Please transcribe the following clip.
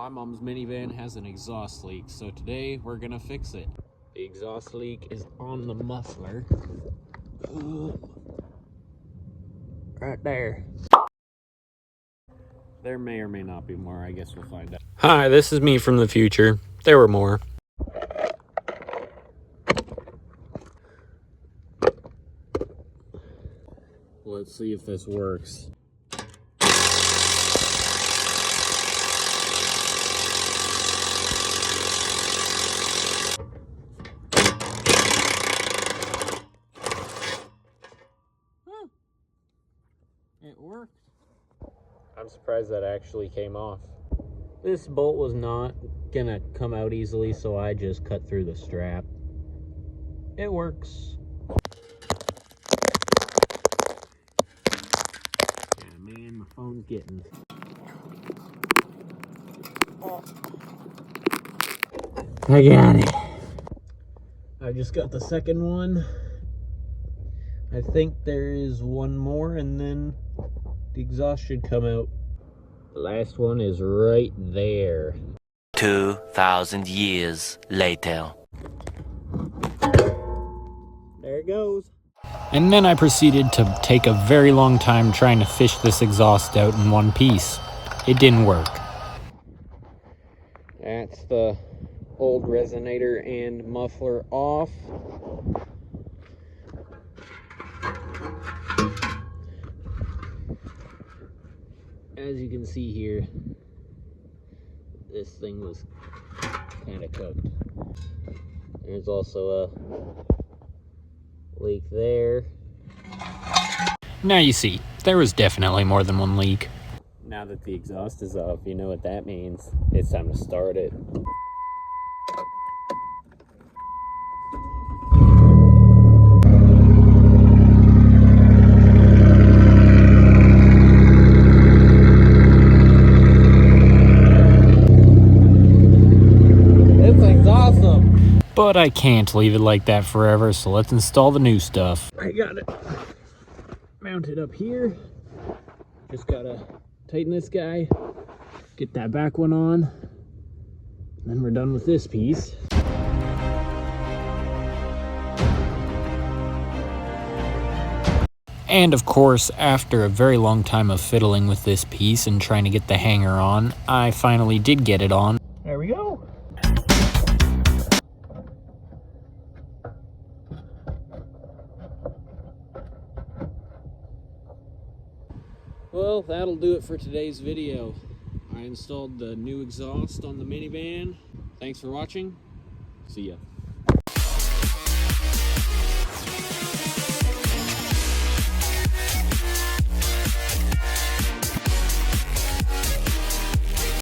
My mom's minivan has an exhaust leak, so today we're gonna fix it. The exhaust leak is on the muffler. Right there. There may or may not be more. I guess we'll find out. Hi, this is me from the future. There were more. Let's see if this works. It worked. I'm surprised that actually came off. This bolt was not gonna come out easily, so I just cut through the strap. It works. Yeah, man, my phone's getting... I got it. I just got the second one. I think there is one more, and then the exhaust should come out. The last one is right there. 2,000 years later. There it goes. And then I proceeded to take a very long time trying to fish this exhaust out in one piece. It didn't work. That's the old resonator and muffler off. As you can see here, this thing was kind of cooked. There's also a leak there. Now you see, there was definitely more than one leak. Now that the exhaust is off, you know what that means. It's time to start it. But I can't leave it like that forever, so let's install the new stuff. I got it mounted up here. Just gotta tighten this guy, get that back one on, then we're done with this piece. And of course, after a very long time of fiddling with this piece and trying to get the hanger on, I finally did get it on. There we go. Well, that'll do it for today's video. I installed the new exhaust on the minivan. Thanks for watching. See ya.